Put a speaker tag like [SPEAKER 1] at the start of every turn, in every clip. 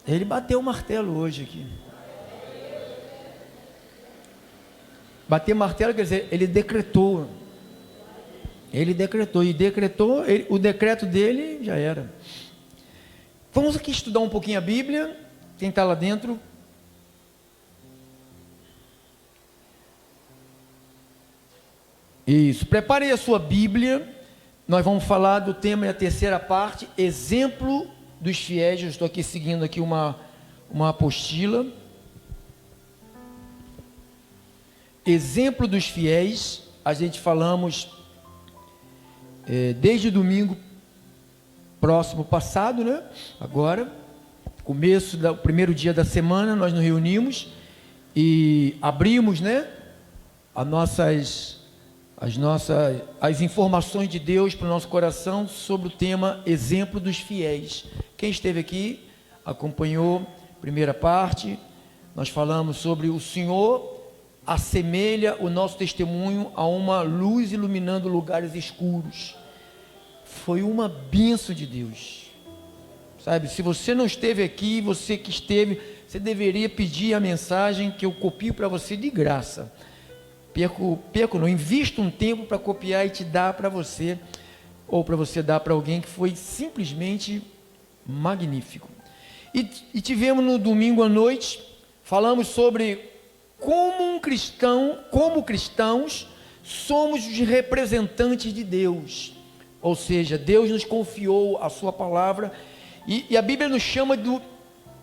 [SPEAKER 1] Ele bateu o martelo hoje aqui. Bater martelo quer dizer, ele decretou. Ele decretou, o decreto dele já era. Vamos aqui estudar um pouquinho a Bíblia. Quem está lá dentro? Isso, prepare a sua Bíblia. Nós vamos falar do tema e a terceira parte, exemplo dos fiéis. Eu estou aqui seguindo aqui uma apostila. Exemplo dos fiéis. A gente falamos desde domingo próximo passado, né? Agora, começo do primeiro dia da semana, nós nos reunimos e abrimos, né? As informações de Deus para o nosso coração sobre o tema exemplo dos fiéis. Quem esteve aqui, acompanhou a primeira parte, nós falamos sobre o Senhor assemelha o nosso testemunho a uma luz iluminando lugares escuros. Foi uma bênção de Deus, sabe? Se você não esteve aqui, você que esteve, você deveria pedir a mensagem que eu copio para você de graça. Perco não, invista um tempo para copiar e te dar para você, ou para você dar para alguém, que foi simplesmente magnífico. E tivemos no domingo à noite, falamos sobre como cristãos, somos os representantes de Deus, ou seja, Deus nos confiou a sua palavra, e a Bíblia nos chama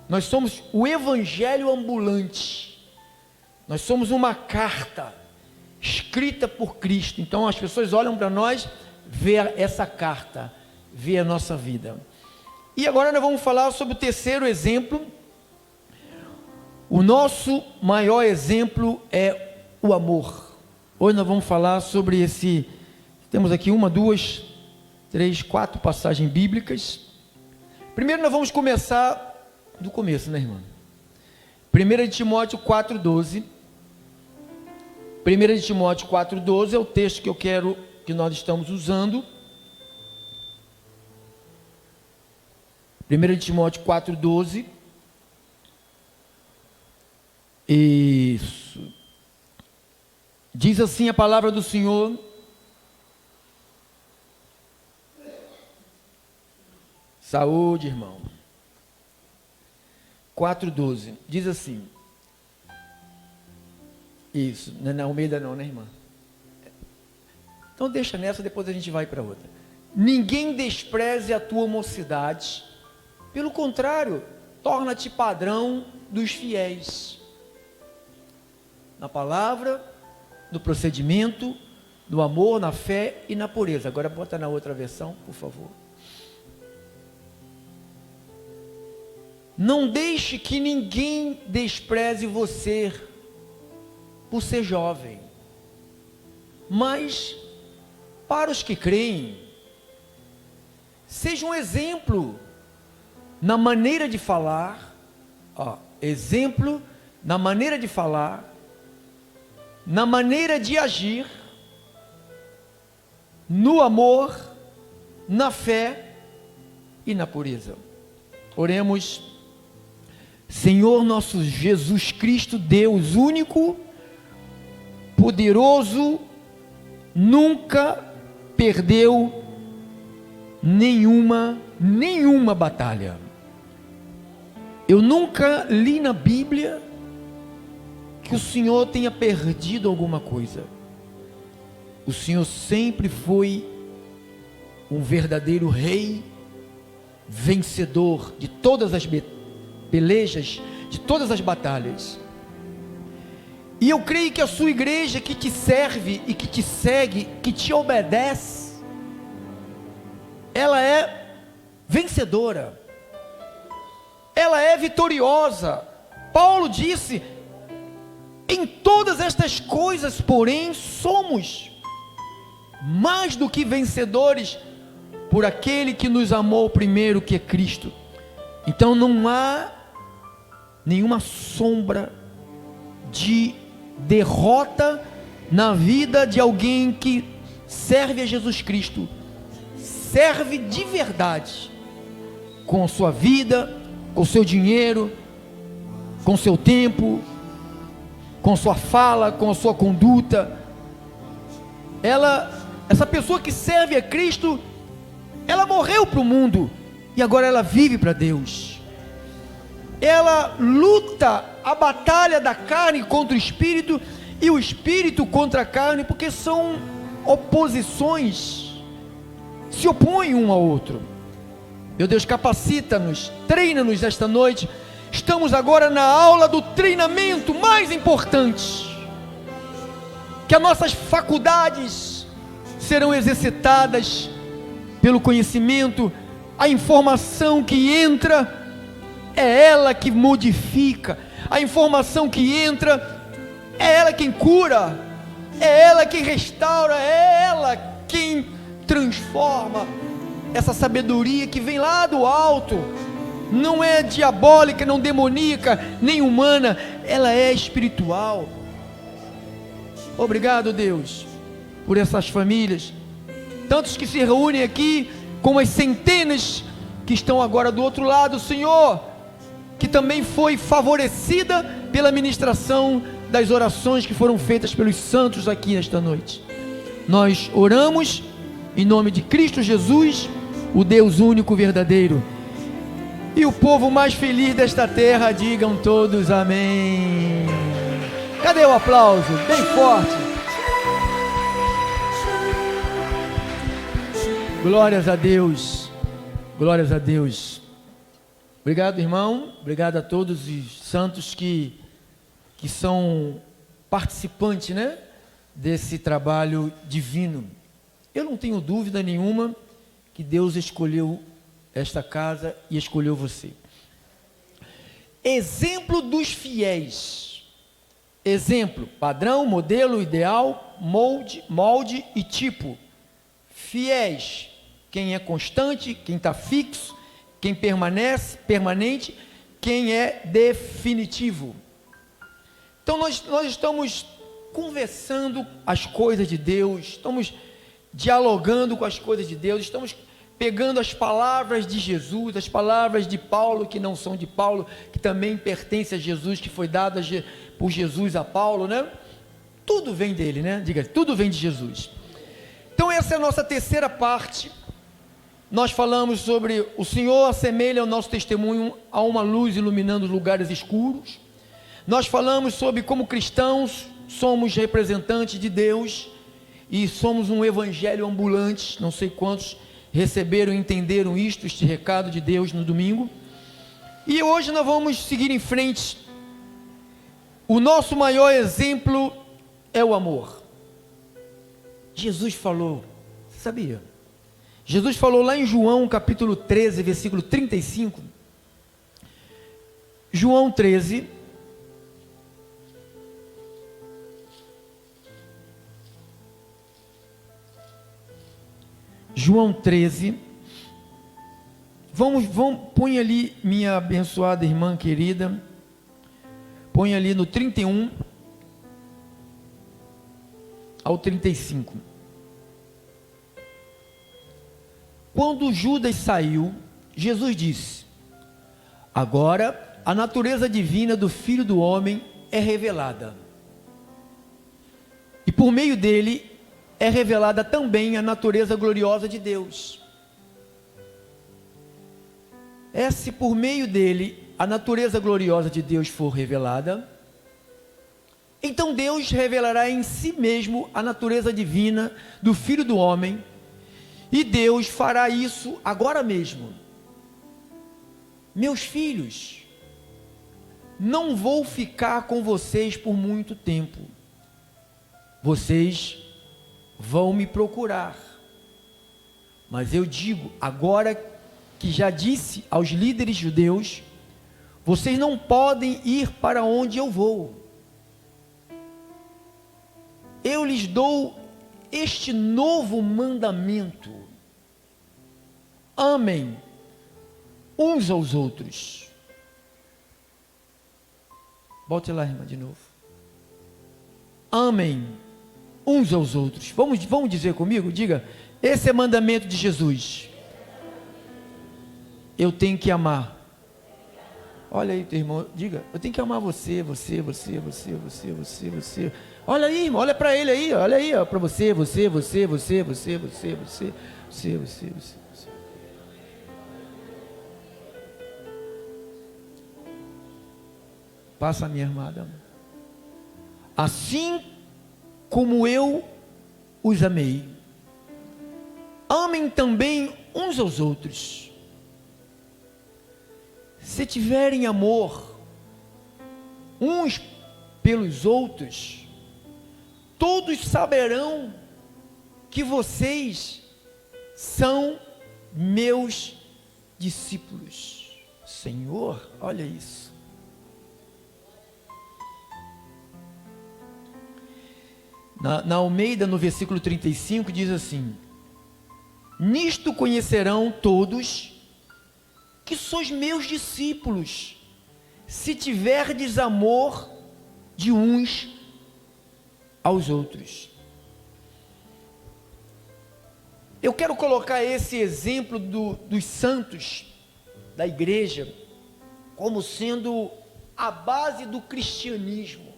[SPEAKER 1] nós somos o evangelho ambulante, nós somos uma carta, escrita por Cristo. Então as pessoas olham para nós, vê essa carta, vê a nossa vida. E agora nós vamos falar sobre o terceiro exemplo. O nosso maior exemplo é o amor. Hoje nós vamos falar sobre temos aqui 1, 2, 3, 4 passagens bíblicas. Primeiro nós vamos começar do começo, né, irmã? 1 Timóteo 4,12. 1 Timóteo 4,12 é o texto que nós estamos usando. 1 Timóteo 4,12. Isso. Diz assim a palavra do Senhor. Saúde, irmão. 4,12. Diz assim. Isso, não é na Almeida não, né, irmã? Então deixa nessa, depois a gente vai para outra. Ninguém despreze a tua mocidade, pelo contrário, torna-te padrão dos fiéis, na palavra, no procedimento, no amor, na fé e na pureza. Agora bota na outra versão, por favor. Não deixe que ninguém despreze você, por ser jovem, mas para os que creem, seja um exemplo na maneira de falar, exemplo na maneira de falar, na maneira de agir, no amor, na fé e na pureza. Oremos. Senhor nosso Jesus Cristo, Deus único, poderoso, nunca perdeu nenhuma batalha. Eu nunca li na Bíblia que o Senhor tenha perdido alguma coisa. O Senhor sempre foi um verdadeiro rei, vencedor de todas as pelejas, de todas as batalhas. E eu creio que a sua igreja que te serve e que te segue, que te obedece, ela é vencedora, ela é vitoriosa. Paulo disse: em todas estas coisas, porém, somos mais do que vencedores por aquele que nos amou primeiro, que é Cristo. Então não há nenhuma sombra de derrota na vida de alguém que serve a Jesus Cristo, serve de verdade, com a sua vida, com seu dinheiro, com seu tempo, com sua fala, com a sua conduta. Essa pessoa que serve a Cristo, ela morreu para o mundo e agora ela vive para Deus. Ela luta a batalha da carne contra o espírito e o espírito contra a carne, porque são oposições, se opõem um ao outro. Meu Deus, capacita-nos, treina-nos esta noite. Estamos agora na aula do treinamento mais importante, que as nossas faculdades serão exercitadas pelo conhecimento. A informação que entra é ela que modifica, a informação que entra é ela quem cura, é ela quem restaura, é ela quem transforma. Essa sabedoria que vem lá do alto não é diabólica, não demoníaca, nem humana, ela é espiritual. Obrigado, Deus, por essas famílias, tantos que se reúnem aqui, como as centenas que estão agora do outro lado, Senhor, que também foi favorecida pela ministração das orações que foram feitas pelos santos aqui esta noite. Nós oramos em nome de Cristo Jesus, o Deus único verdadeiro. E o povo mais feliz desta terra, digam todos amém. Cadê o aplauso? Bem forte. Glórias a Deus. Glórias a Deus. Obrigado, irmão. Obrigado a todos os santos que são participantes, né, desse trabalho divino. Eu não tenho dúvida nenhuma que Deus escolheu esta casa e escolheu você. Exemplo dos fiéis. Exemplo, padrão, modelo, ideal, molde e tipo. Fiéis, quem é constante, quem está fixo, quem permanente, quem é definitivo. Então nós estamos conversando as coisas de Deus, estamos dialogando com as coisas de Deus, estamos pegando as palavras de Jesus, as palavras de Paulo, que não são de Paulo, que também pertencem a Jesus, que foi dada por Jesus a Paulo, né? Tudo vem dele, né? Diga, tudo vem de Jesus. Então essa é a nossa terceira parte. Nós falamos sobre o Senhor assemelha o nosso testemunho a uma luz iluminando os lugares escuros. Nós falamos sobre como cristãos somos representantes de Deus e somos um evangelho ambulante. Não sei quantos receberam e entenderam este recado de Deus no domingo. E hoje nós vamos seguir em frente. O nosso maior exemplo é o amor. Jesus falou, sabia? Jesus falou lá em João capítulo 13, versículo 35. João 13. João 13, põe ali, minha abençoada irmã querida, põe ali no 31 ao 35. Quando Judas saiu, Jesus disse: agora a natureza divina do Filho do Homem é revelada, e por meio dele é revelada também a natureza gloriosa de Deus. Se por meio dele a natureza gloriosa de Deus for revelada, então Deus revelará em si mesmo a natureza divina do Filho do Homem, e Deus fará isso agora mesmo. Meus filhos, não vou ficar com vocês por muito tempo. Vocês vão me procurar, mas eu digo, agora que já disse aos líderes judeus, vocês não podem ir para onde eu vou. Eu lhes dou este novo mandamento: amem uns aos outros. Bote lá, irmã, de novo. Amem uns aos outros. Vamos dizer comigo? Diga, esse é mandamento de Jesus. Eu tenho que amar Olha aí, teu irmão, diga, eu tenho que amar você. Olha aí, irmão, olha para ele aí, olha aí, para você. Passa, minha amada. Assim como eu os amei, amem também uns aos outros. Se tiverem amor uns pelos outros, todos saberão que vocês são meus discípulos. Senhor, olha isso. Na Almeida, no versículo 35, diz assim: nisto conhecerão todos que sois meus discípulos, se tiverdes amor de uns aos outros. Eu quero colocar esse exemplo dos santos da igreja como sendo a base do cristianismo.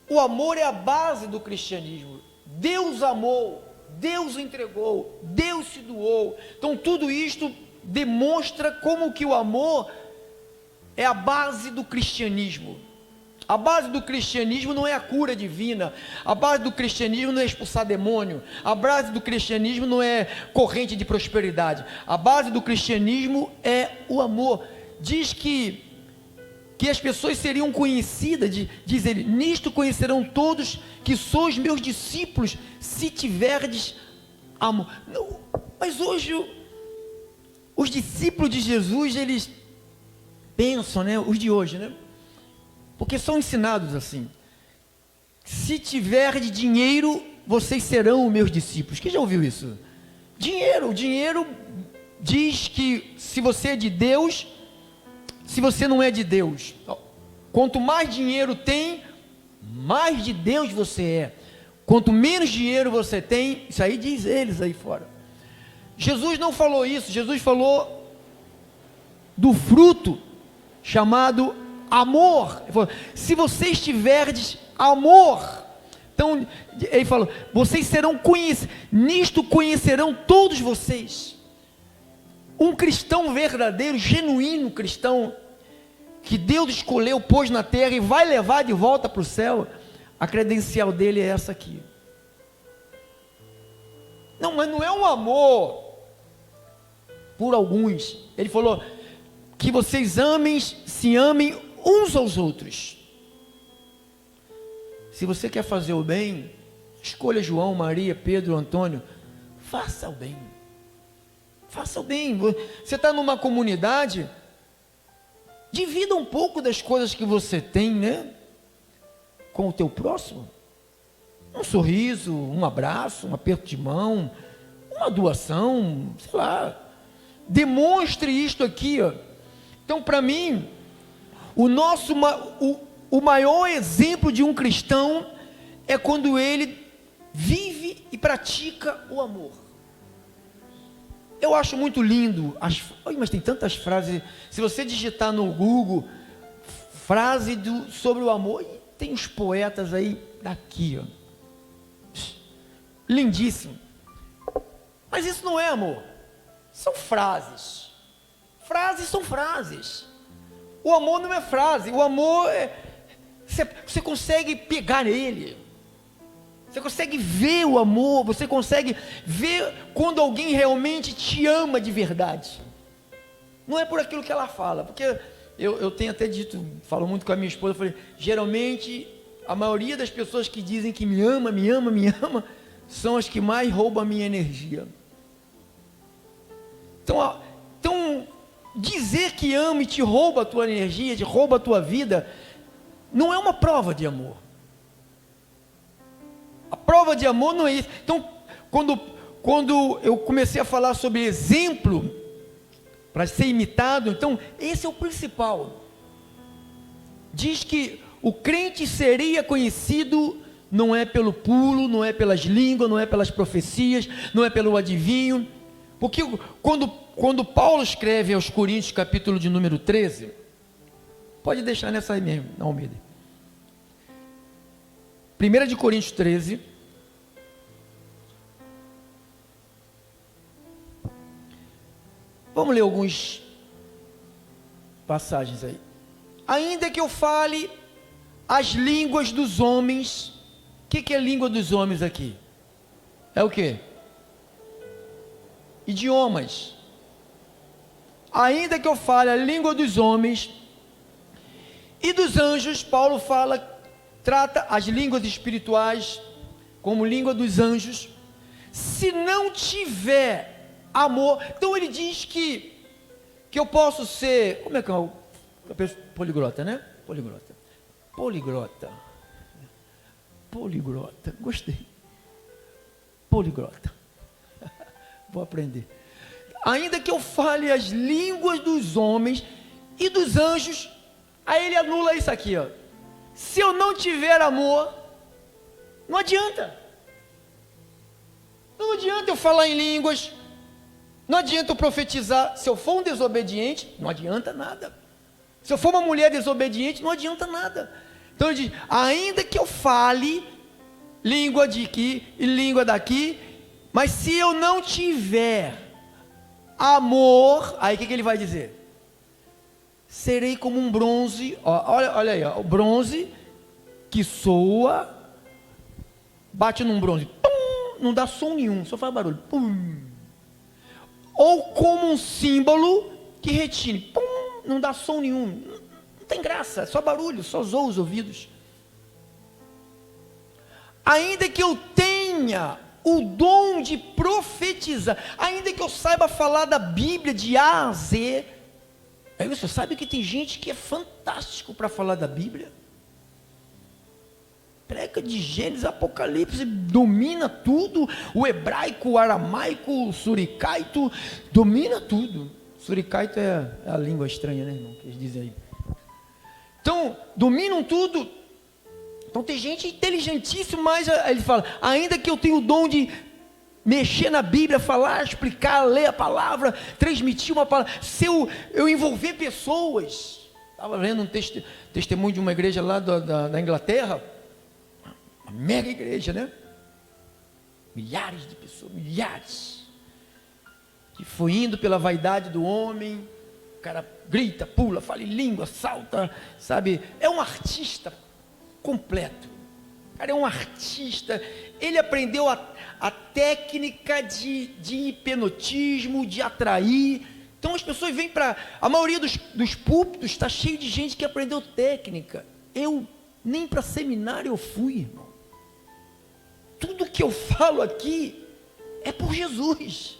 [SPEAKER 1] O amor é a base do cristianismo. Deus amou, Deus entregou, Deus se doou. Então tudo isto demonstra como que o amor é a base do cristianismo. A base do cristianismo não é a cura divina, a base do cristianismo não é expulsar demônio, a base do cristianismo não é corrente de prosperidade, a base do cristianismo é o amor. Diz que as pessoas seriam conhecidas, diz ele, nisto conhecerão todos que sois meus discípulos, se tiverdes amor. Não, mas hoje os discípulos de Jesus, eles pensam, né, os de hoje, né, porque são ensinados assim: se tiver de dinheiro, vocês serão meus discípulos. Quem já ouviu isso? O dinheiro diz que se você é de Deus, se você não é de Deus, quanto mais dinheiro tem, mais de Deus você é. Quanto menos dinheiro você tem, isso aí diz eles aí fora. Jesus não falou isso. Jesus falou do fruto chamado amor. Ele falou: se vocês tiverdes amor, então ele falou, vocês serão conhecidos, nisto conhecerão todos vocês. Um cristão verdadeiro, genuíno cristão, que Deus escolheu, pôs na terra e vai levar de volta para o céu, a credencial dele é essa aqui. Não, mas não é um amor por alguns. Ele falou que vocês se amem uns aos outros. Se você quer fazer o bem, escolha João, Maria, Pedro, Antônio, faça o bem. Faça o bem. Você está numa comunidade, divida um pouco das coisas que você tem, né, com o teu próximo. Um sorriso, um abraço, um aperto de mão, uma doação, sei lá. Demonstre isto aqui, ó. Então, para mim, o maior exemplo de um cristão é quando ele vive e pratica o amor. Eu acho muito lindo, mas tem tantas frases. Se você digitar no Google frase sobre o amor, tem uns poetas aí daqui, ó, lindíssimo. Mas isso não é amor, são frases. Frases são frases. O amor não é frase. O amor é, você consegue pegar nele. Você consegue ver o amor, você consegue ver quando alguém realmente te ama de verdade. Não é por aquilo que ela fala, porque eu tenho até dito, falo muito com a minha esposa, eu falei, geralmente a maioria das pessoas que dizem que me ama, são as que mais roubam a minha energia. Então dizer que ama e te rouba a tua energia, te rouba a tua vida, não é uma prova de amor. A prova de amor não é isso. Então, quando eu comecei a falar sobre exemplo para ser imitado, então esse é o principal. Diz que o crente seria conhecido não é pelo pulo, não é pelas línguas, não é pelas profecias, não é pelo adivinho, porque quando quando Paulo escreve aos Coríntios, capítulo de número 13, pode deixar nessa aí mesmo, não, Almeida. 1 de Coríntios 13, vamos ler algumas passagens aí. Ainda que eu fale as línguas dos homens, o que é língua dos homens aqui? É o quê? Idiomas. Ainda que eu fale a língua dos homens e dos anjos, Paulo trata as línguas espirituais como língua dos anjos, se não tiver amor, então ele diz que eu posso ser, como é que é o poliglota, né? Poliglota, gostei, poliglota, vou aprender. Ainda que eu fale as línguas dos homens e dos anjos, aí ele anula isso aqui, ó. Se eu não tiver amor, não adianta. Não adianta eu falar em línguas, não adianta eu profetizar. Se eu for um desobediente, não adianta nada. Se eu for uma mulher desobediente, não adianta nada. Então ele diz, ainda que eu fale língua de aqui e língua daqui, mas se eu não tiver amor, aí o que ele vai dizer? Serei como um bronze, ó, olha aí, ó, o bronze que soa, bate num bronze, pum, não dá som nenhum, só faz barulho, pum. Ou como um símbolo que retine, pum, não dá som nenhum, não tem graça, é só barulho, só zoa os ouvidos. Ainda que eu tenha o dom de profetizar, ainda que eu saiba falar da Bíblia de A a Z, aí você sabe que tem gente que é fantástico para falar da Bíblia, prega de Gênesis, Apocalipse, domina tudo, o hebraico, o aramaico, o suricaito, domina tudo. Suricaito é a língua estranha, né, irmão, que eles dizem aí. Então, dominam tudo. Então tem gente inteligentíssima, mas ele fala, ainda que eu tenha o dom de mexer na Bíblia, falar, explicar, ler a palavra, transmitir uma palavra, se eu envolver pessoas, estava lendo um testemunho de uma igreja lá da Inglaterra, uma mega igreja, né? Milhares de pessoas, milhares, que foi indo pela vaidade do homem, o cara grita, pula, fala em língua, salta, sabe, é um artista completo, o cara é um artista, ele aprendeu a técnica de hipnotismo, de atrair. Então as pessoas vêm para, a maioria dos púlpitos está cheio de gente que aprendeu técnica. Eu nem para seminário eu fui, irmão. Tudo que eu falo aqui é por Jesus.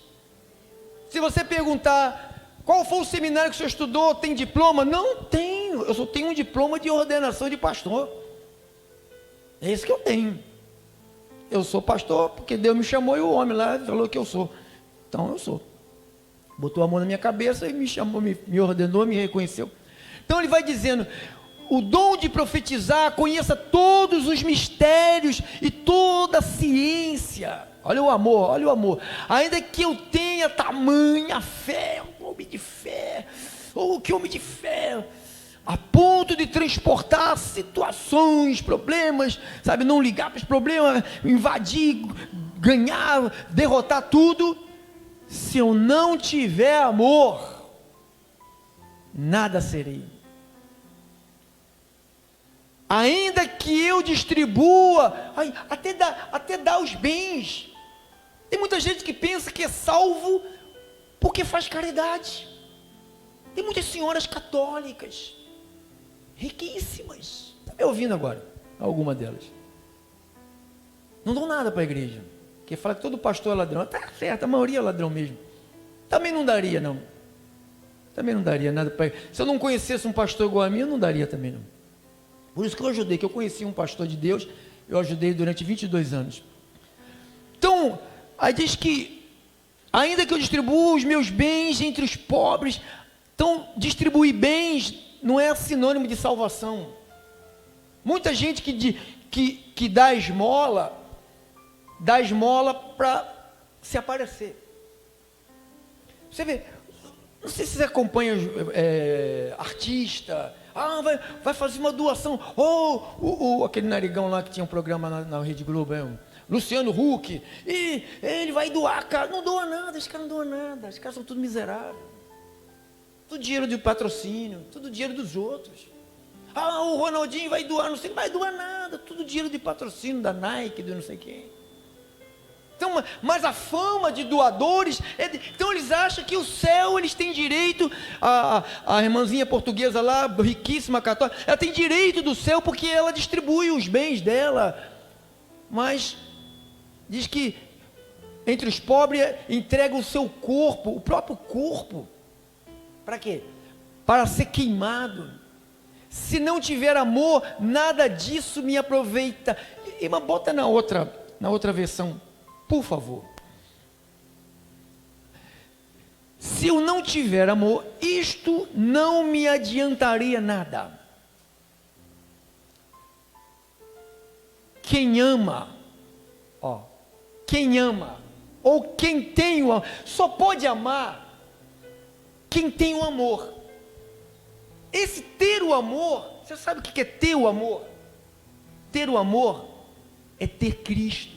[SPEAKER 1] Se você perguntar qual foi o seminário que o senhor estudou, tem diploma? Não tenho, eu só tenho um diploma de ordenação de pastor. É isso que eu tenho. Eu sou pastor porque Deus me chamou e o homem lá falou que eu sou. Então eu sou. Botou a mão na minha cabeça e me chamou, me ordenou, me reconheceu. Então ele vai dizendo, o dom de profetizar, conheça todos os mistérios e toda a ciência. Olha o amor, olha o amor. Ainda que eu tenha tamanha fé, um homem de fé, ou que homem de fé, a ponto de transportar situações, problemas, sabe, não ligar para os problemas, invadir, ganhar, derrotar tudo. Se eu não tiver amor, nada serei. Ainda que eu distribua, até dar os bens. Tem muita gente que pensa que é salvo porque faz caridade. Tem muitas senhoras católicas, riquíssimas, está me ouvindo agora, alguma delas, não dão nada para a igreja, que fala que todo pastor é ladrão, está certo, a maioria é ladrão mesmo, também não daria não, também não daria nada para ele. Se eu não conhecesse um pastor igual a mim, eu não daria também não. Por isso que eu ajudei, que eu conheci um pastor de Deus, eu ajudei durante 22 anos. Então, aí diz que, ainda que eu distribua os meus bens entre os pobres, então distribuir bens não é sinônimo de salvação. Muita gente que dá esmola para se aparecer. Você vê, Não sei se você acompanha artista. Vai fazer uma doação. Aquele narigão lá que tinha um programa na Rede Globo, Luciano Huck. E ele vai doar, cara. Não doa nada, esse cara não doa nada. Os caras são tudo miseráveis. Tudo dinheiro de patrocínio, tudo dinheiro dos outros. O Ronaldinho vai doar, não sei, não vai doar nada. Tudo dinheiro de patrocínio da Nike, do não sei quem. Então, mas a fama de doadores, então eles acham que o céu, eles têm direito, a irmãzinha portuguesa lá, riquíssima católica, ela tem direito do céu porque ela distribui os bens dela, mas diz que entre os pobres entrega o seu corpo, o próprio corpo, para quê? Para ser queimado. Se não tiver amor, nada disso me aproveita. Mas bota na outra versão, por favor. Se eu não tiver amor, isto não me adiantaria nada. Quem ama, ou quem tem o amor, só pode amar quem tem o amor. Esse ter o amor, você sabe o que é ter o amor? Ter o amor é ter Cristo.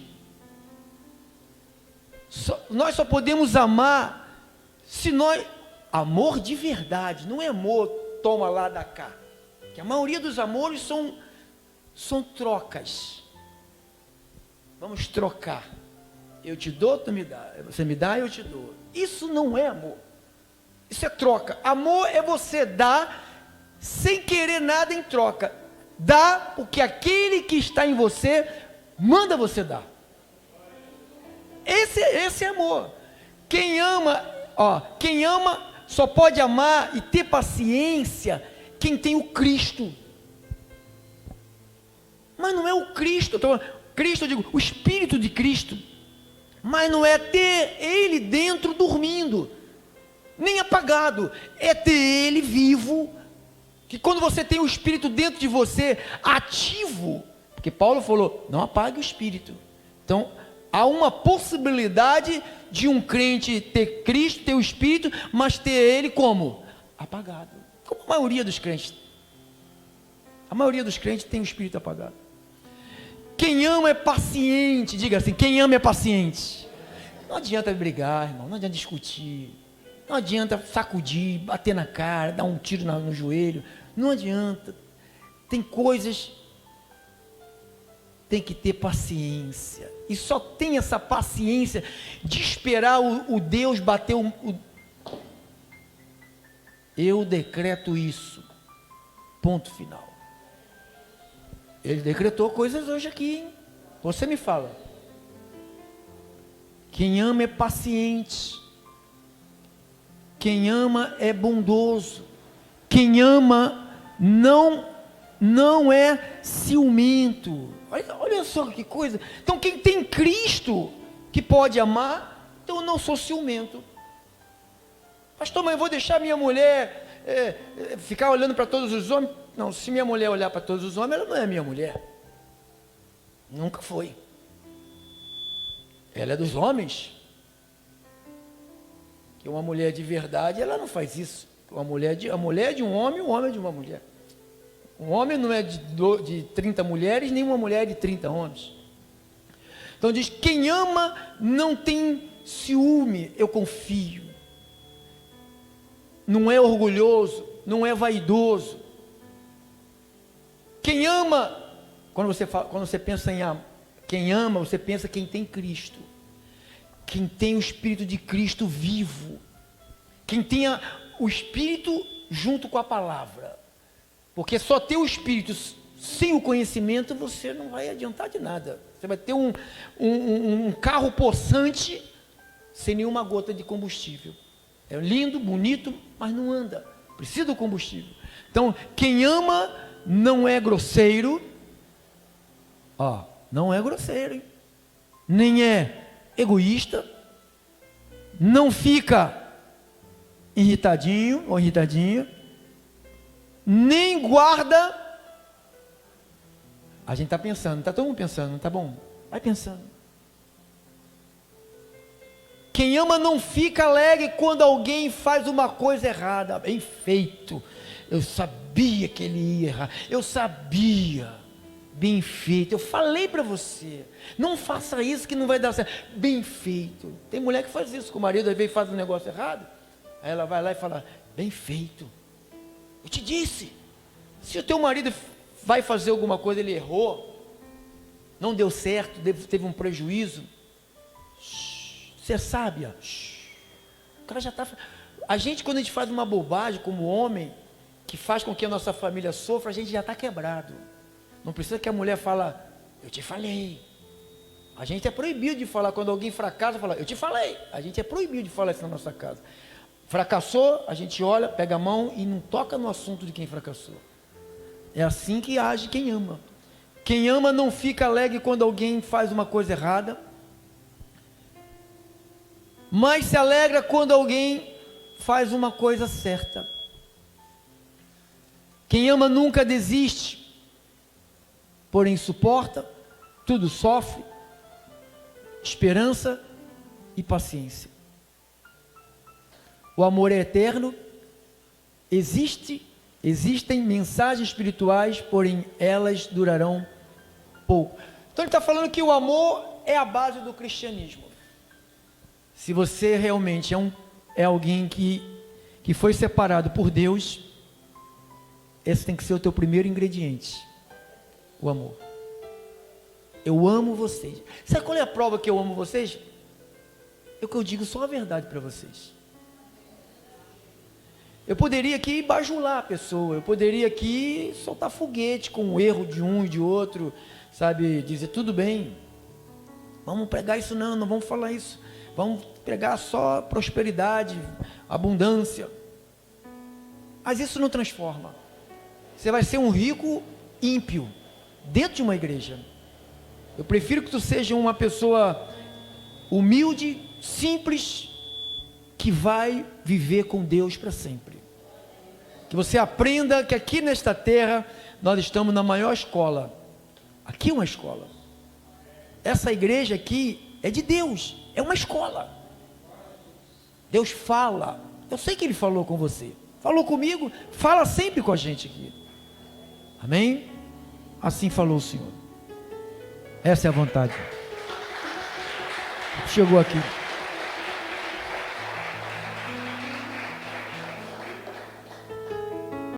[SPEAKER 1] Nós só podemos amar se nós... Amor de verdade, não é amor toma lá da cá. Que a maioria dos amores são trocas. Vamos trocar. Eu te dou, tu me dá. Você me dá, eu te dou. Isso não é amor. Isso é troca. Amor é você dar sem querer nada em troca. Dá porque aquele que está em você manda você dar. Esse é amor. Quem ama só pode amar e ter paciência quem tem o Cristo. Mas não é o Cristo, Cristo, eu digo, o Espírito de Cristo. Mas não é ter Ele dentro dormindo, nem apagado, é ter Ele vivo. Que quando você tem o Espírito dentro de você, ativo, porque Paulo falou, não apague o Espírito. Então, há uma possibilidade de um crente ter Cristo, ter o Espírito, mas ter ele como? Apagado. Como a maioria dos crentes. A maioria dos crentes tem o Espírito apagado. Quem ama é paciente, diga assim, quem ama é paciente. Não adianta brigar, irmão, não adianta discutir, não adianta sacudir, bater na cara, dar um tiro no joelho, não adianta. Tem coisas, tem que ter paciência, e só tem essa paciência de esperar o Deus bater eu decreto isso, ponto final. Ele decretou coisas hoje aqui, hein? Você me fala. Quem ama é paciente, quem ama é bondoso, quem ama não é ciumento. Olha só que coisa. Então quem tem Cristo que pode amar, então eu não sou ciumento. Pastor, mas eu vou deixar minha mulher ficar olhando para todos os homens? Não, se minha mulher olhar para todos os homens, ela não é minha mulher. Nunca foi. Ela é dos homens. Que uma mulher de verdade, ela não faz isso. A mulher é de um homem, o homem é de uma mulher. Um homem não é de 30 mulheres, nem uma mulher de 30 homens. Então diz, quem ama não tem ciúme, eu confio. Não é orgulhoso, não é vaidoso. Quem ama, quando você pensa em quem ama, você pensa quem tem Cristo. Quem tem o Espírito de Cristo vivo. Quem tem o Espírito junto com a palavra. Porque só ter o Espírito sem o conhecimento, você não vai adiantar de nada. Você vai ter um carro possante sem nenhuma gota de combustível. É lindo, bonito, mas não anda. Precisa do combustível. Então, quem ama não é grosseiro. Não é grosseiro, hein? Nem é egoísta. Não fica irritadinho ou irritadinha. Nem guarda. A gente está pensando, está todo mundo pensando, não está bom? Vai pensando. Quem ama não fica alegre quando alguém faz uma coisa errada. Bem feito. Eu sabia que ele ia errar. Eu sabia. Bem feito. Eu falei para você. Não faça isso que não vai dar certo. Bem feito. Tem mulher que faz isso com o marido, às vezes faz um negócio errado. Aí ela vai lá e fala: bem feito. Eu te disse. Se o teu marido vai fazer alguma coisa, ele errou, não deu certo, teve um prejuízo, você é sábia. O cara já está. A gente, quando a gente faz uma bobagem como homem, que faz com que a nossa família sofra, a gente já está quebrado. Não precisa que a mulher fala: eu te falei. A gente é proibido de falar, quando alguém fracassa, falar: eu te falei. A gente é proibido de falar isso na nossa casa. Fracassou, a gente olha, pega a mão e não toca no assunto de quem fracassou. É assim que age quem ama. Quem ama não fica alegre quando alguém faz uma coisa errada, mas se alegra quando alguém faz uma coisa certa. Quem ama nunca desiste, porém suporta, tudo sofre, esperança e paciência. O amor é eterno, existem mensagens espirituais, porém elas durarão pouco. Então ele está falando que o amor é a base do cristianismo. Se você realmente é alguém que foi separado por Deus, esse tem que ser o teu primeiro ingrediente, o amor. Eu amo vocês. Sabe qual é a prova que eu amo vocês? É o que eu digo só a verdade para vocês. Eu poderia aqui bajular a pessoa, eu poderia aqui soltar foguete com o erro de um e de outro, sabe, dizer: tudo bem, vamos pregar isso não vamos falar isso, vamos pregar só prosperidade, abundância, mas isso não transforma. Você vai ser um rico ímpio dentro de uma igreja. Eu prefiro que tu seja uma pessoa humilde, simples, que vai viver com Deus para sempre. Que você aprenda que aqui nesta terra nós estamos na maior escola. Aqui é uma escola. Essa igreja aqui é de Deus, é uma escola. Deus fala. Eu sei que Ele falou com você, falou comigo, fala sempre com a gente aqui. Amém? Assim falou o Senhor. Essa é a vontade. Chegou aqui.